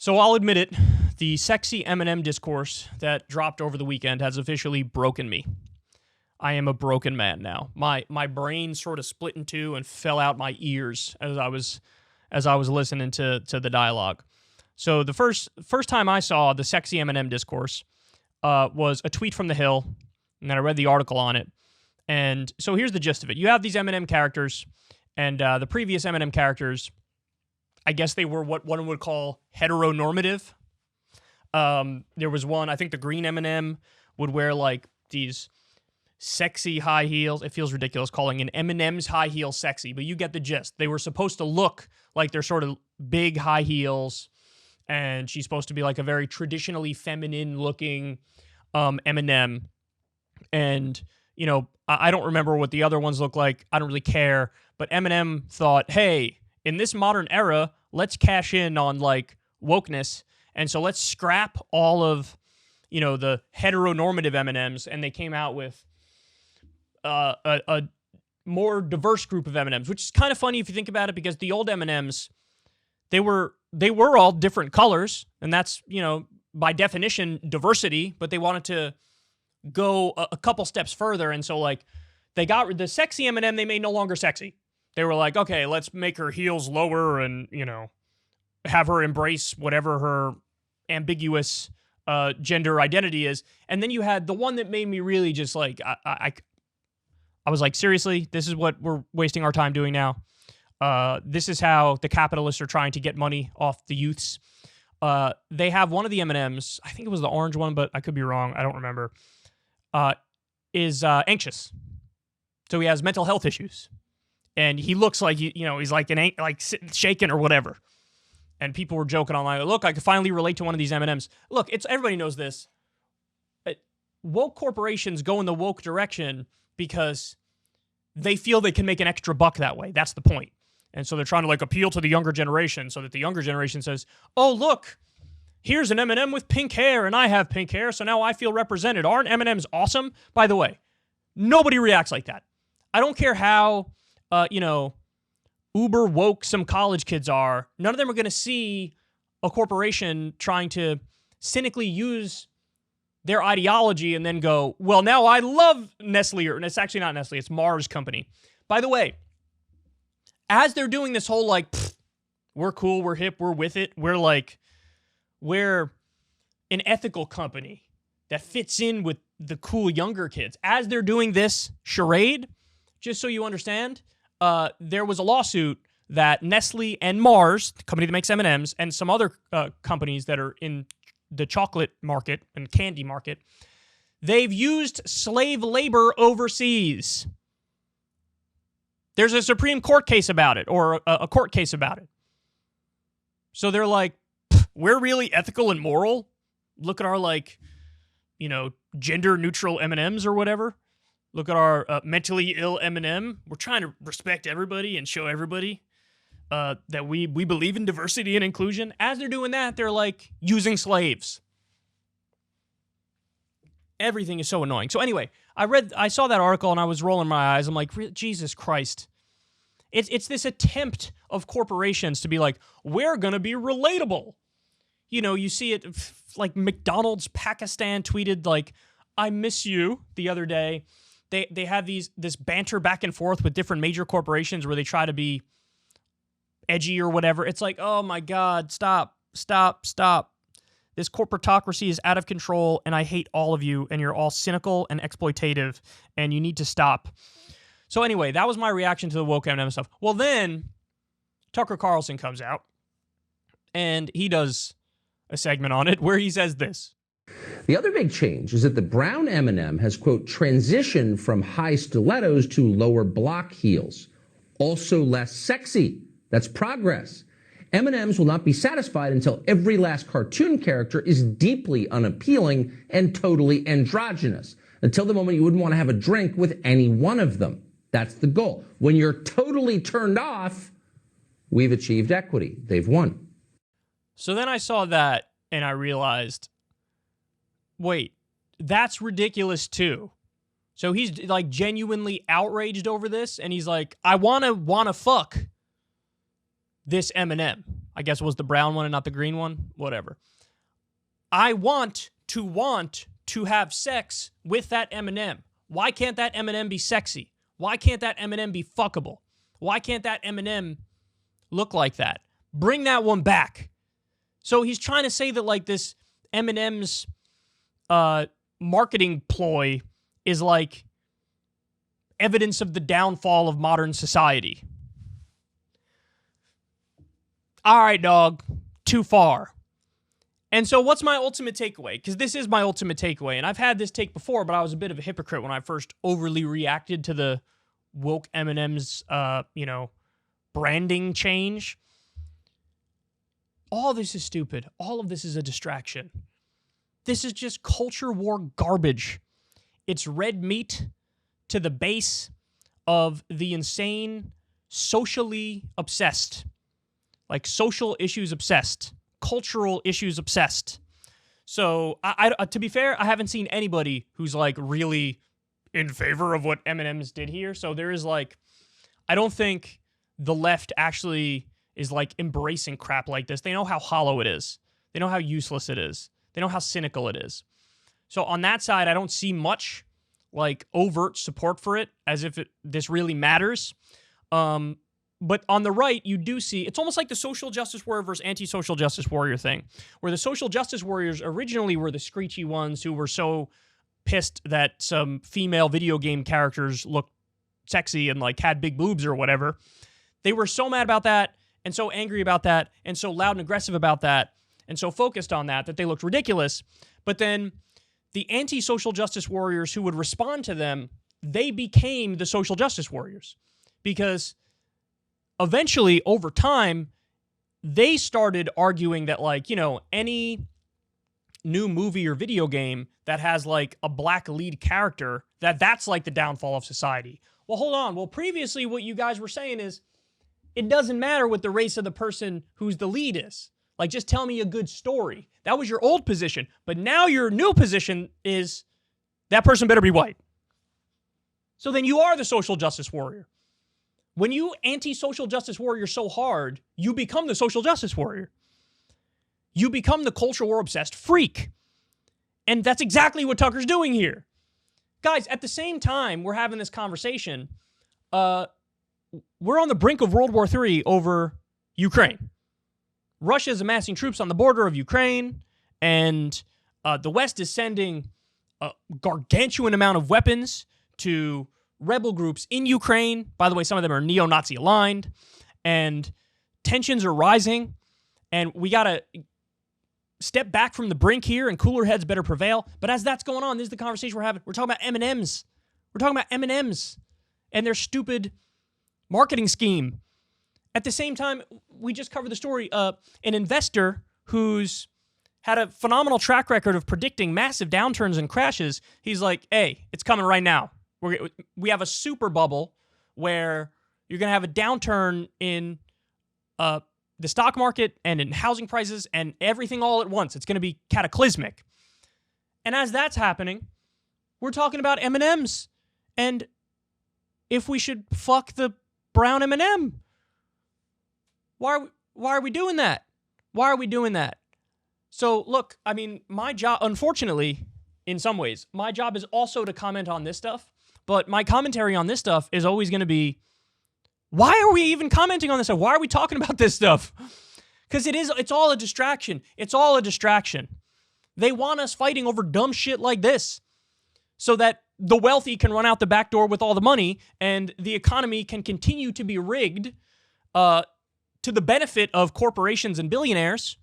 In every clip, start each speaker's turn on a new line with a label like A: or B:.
A: So I'll admit it, the sexy M&M discourse that dropped over the weekend has officially broken me. I am a broken man now. My brain sort of split in two and fell out my ears as I was listening to the dialogue. So the first time I saw the sexy M&M discourse was a tweet from The Hill, and then I read the article on it. And so here's the gist of it. You have these M&M characters, and the previous M&M characters, I guess they were what one would call heteronormative. There was one, I think the green M&M would wear like these sexy high heels. It feels ridiculous calling an M&M's high heel sexy, but you get the gist. They were supposed to look like they're sort of big high heels, and she's supposed to be like a very traditionally feminine looking M&M. And, you know, I don't remember what the other ones look like. I don't really care. But M&M thought, hey, in this modern era, let's cash in on like wokeness. And so let's scrap all of, you know, the heteronormative M&Ms, and they came out with a more diverse group of M&Ms, which is kind of funny if you think about it, because the old M&Ms, they were all different colors, and that's, you know, by definition diversity, but they wanted to go a couple steps further, and so like they got the sexy M&M they made no longer sexy. They were like, okay, let's make her heels lower and, you know, have her embrace whatever her ambiguous gender identity is. And then you had the one that made me really just like, I was like, seriously, this is what we're wasting our time doing now. This is how the capitalists are trying to get money off the youths. They have one of the M&Ms, I think it was the orange one, but I could be wrong, I don't remember, is anxious. So he has mental health issues. And he looks like, you know, he's like shaking or whatever. And people were joking online, look, I could finally relate to one of these M&Ms. Look, everybody knows this. Woke corporations go in the woke direction because they feel they can make an extra buck that way. That's the point. And so they're trying to like appeal to the younger generation so that the younger generation says, oh, look, here's an M&M with pink hair and I have pink hair, so now I feel represented. Aren't M&Ms awesome? By the way, nobody reacts like that. I don't care how, you know, uber woke some college kids are. None of them are going to see a corporation trying to cynically use their ideology and then go, well, now I love Nestle, and it's actually not Nestle, it's Mars Company. By the way, as they're doing this whole like, we're cool, we're hip, we're with it, we're an ethical company that fits in with the cool younger kids. As they're doing this charade, just so you understand, there was a lawsuit that Nestle and Mars, the company that makes M&Ms, and some other companies that are in the chocolate market and candy market, they've used slave labor overseas. There's a Supreme Court case about it, or a court case about it. So they're like, we're really ethical and moral. Look at our, like, you know, gender-neutral M&Ms or whatever. Look at our mentally ill M&M. We're trying to respect everybody and show everybody that we believe in diversity and inclusion. As they're doing that, they're like using slaves. Everything is so annoying. So anyway, I saw that article and I was rolling my eyes. I'm like, Jesus Christ. It's this attempt of corporations to be like, we're going to be relatable. You know, you see it like McDonald's Pakistan tweeted like, I miss you the other day. They have this banter back and forth with different major corporations where they try to be edgy or whatever. It's like, oh my God, stop. This corporatocracy is out of control, and I hate all of you, and you're all cynical and exploitative, and you need to stop. So anyway, that was my reaction to the woke M&M stuff. Well, then Tucker Carlson comes out, and he does a segment on it where he says this.
B: The other big change is that the brown M&M has, quote, transitioned from high stilettos to lower block heels. Also less sexy. That's progress. M&Ms will not be satisfied until every last cartoon character is deeply unappealing and totally androgynous. Until the moment you wouldn't want to have a drink with any one of them. That's the goal. When you're totally turned off, we've achieved equity. They've won.
A: So then I saw that and I realized, wait, that's ridiculous too. So he's like genuinely outraged over this, and he's like, I wanna fuck this M&M. I guess it was the brown one and not the green one. Whatever. I want to have sex with that M&M. Why can't that M&M be sexy? Why can't that M&M be fuckable? Why can't that M&M look like that? Bring that one back. So he's trying to say that like this M&M's marketing ploy is like evidence of the downfall of modern society. All right, dog, too far. And so what's my ultimate takeaway? Because this is my ultimate takeaway, and I've had this take before, but I was a bit of a hypocrite when I first overly reacted to the woke M&M's, branding change. All this is stupid. All of this is a distraction. This is just culture war garbage. It's red meat to the base of the insane, socially obsessed, like social issues obsessed, cultural issues obsessed. So, I to be fair, I haven't seen anybody who's like really in favor of what M&M's did here. So there is like, I don't think the left actually is like embracing crap like this. They know how hollow it is. They know how useless it is. They know how cynical it is. So on that side, I don't see much like overt support for it as if this really matters. But on the right, you do see, it's almost like the social justice warrior versus anti-social justice warrior thing, where the social justice warriors originally were the screechy ones who were so pissed that some female video game characters looked sexy and like had big boobs or whatever. They were so mad about that and so angry about that and so loud and aggressive about that and so focused on that they looked ridiculous. But then the anti-social justice warriors who would respond to them, they became the social justice warriors because eventually, over time, they started arguing that, like, any new movie or video game that has, like, a black lead character, that's, like, the downfall of society. Well, hold on. Well, previously, what you guys were saying is it doesn't matter what the race of the person who's the lead is. Like, just tell me a good story. That was your old position. But now your new position is that person better be white. So then you are the social justice warrior. When you anti-social justice warrior so hard, you become the social justice warrior. You become the culture war obsessed freak. And that's exactly what Tucker's doing here. Guys, at the same time we're having this conversation, we're on the brink of World War III over Ukraine. Russia is amassing troops on the border of Ukraine, and the West is sending a gargantuan amount of weapons to rebel groups in Ukraine. By the way, some of them are neo-Nazi aligned, and tensions are rising, and we got to step back from the brink here, and cooler heads better prevail. But as that's going on, this is the conversation we're having. We're talking about M&Ms. We're talking about M&Ms and their stupid marketing scheme. At the same time, we just covered the story. An investor who's had a phenomenal track record of predicting massive downturns and crashes, he's like, hey, it's coming right now. We have a super bubble where you're going to have a downturn in the stock market and in housing prices and everything all at once. It's going to be cataclysmic. And as that's happening, we're talking about M&Ms and if we should fuck the brown M&M. Why are we doing that? Why are we doing that? So look, I mean, my job, unfortunately, in some ways, my job is also to comment on this stuff. But my commentary on this stuff is always going to be, why are we even commenting on this stuff? Why are we talking about this stuff? Because it's all a distraction. It's all a distraction. They want us fighting over dumb shit like this so that the wealthy can run out the back door with all the money and the economy can continue to be rigged to the benefit of corporations and billionaires,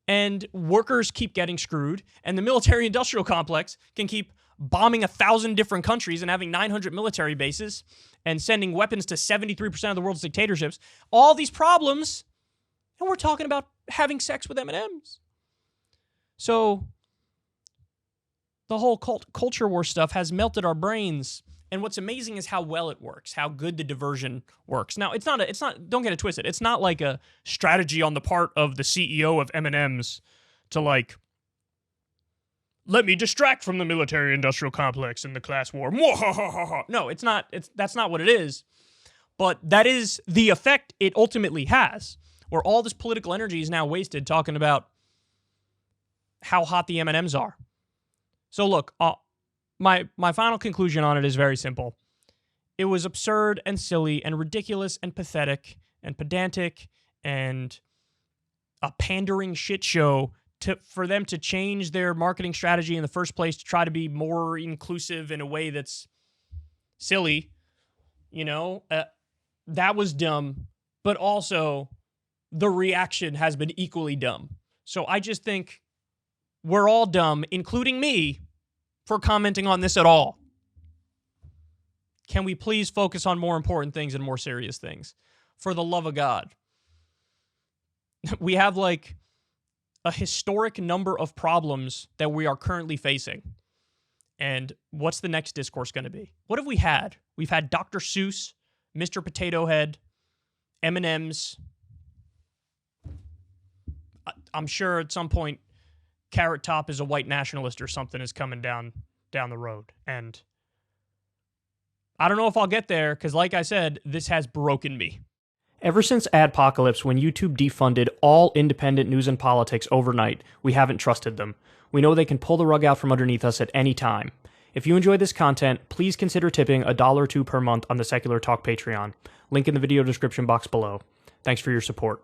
A: and workers keep getting screwed, and the military-industrial complex can keep bombing 1,000 different countries and having 900 military bases and sending weapons to 73% of the world's dictatorships. All these problems, and we're talking about having sex with M&Ms. So the whole culture war stuff has melted our brains. And what's amazing is how well it works, how good the diversion works. Now, it's not, don't get it twisted. It's not like a strategy on the part of the CEO of M&M's to like, let me distract from the military-industrial complex and the class war. No, it's not. That's not what it is. But that is the effect it ultimately has, where all this political energy is now wasted talking about how hot the M&Ms are. So look, my final conclusion on it is very simple. It was absurd and silly and ridiculous and pathetic and pedantic and a pandering shit show for them to change their marketing strategy in the first place to try to be more inclusive in a way that's silly. You know, that was dumb, but also the reaction has been equally dumb. So I just think we're all dumb, including me, for commenting on this at all. Can we please focus on more important things and more serious things? For the love of God. We have like a historic number of problems that we are currently facing. And what's the next discourse going to be? What have we had? We've had Dr. Seuss, Mr. Potato Head, M&Ms. I'm sure at some point Carrot Top is a white nationalist or something is coming down the road. And I don't know if I'll get there because, like I said, this has broken me. Ever since Adpocalypse, when YouTube defunded all independent news and politics overnight, we haven't trusted them. We know they can pull the rug out from underneath us at any time. If you enjoy this content, please consider tipping $1 or $2 per month on the Secular Talk Patreon. Link in the video description box below. Thanks for your support.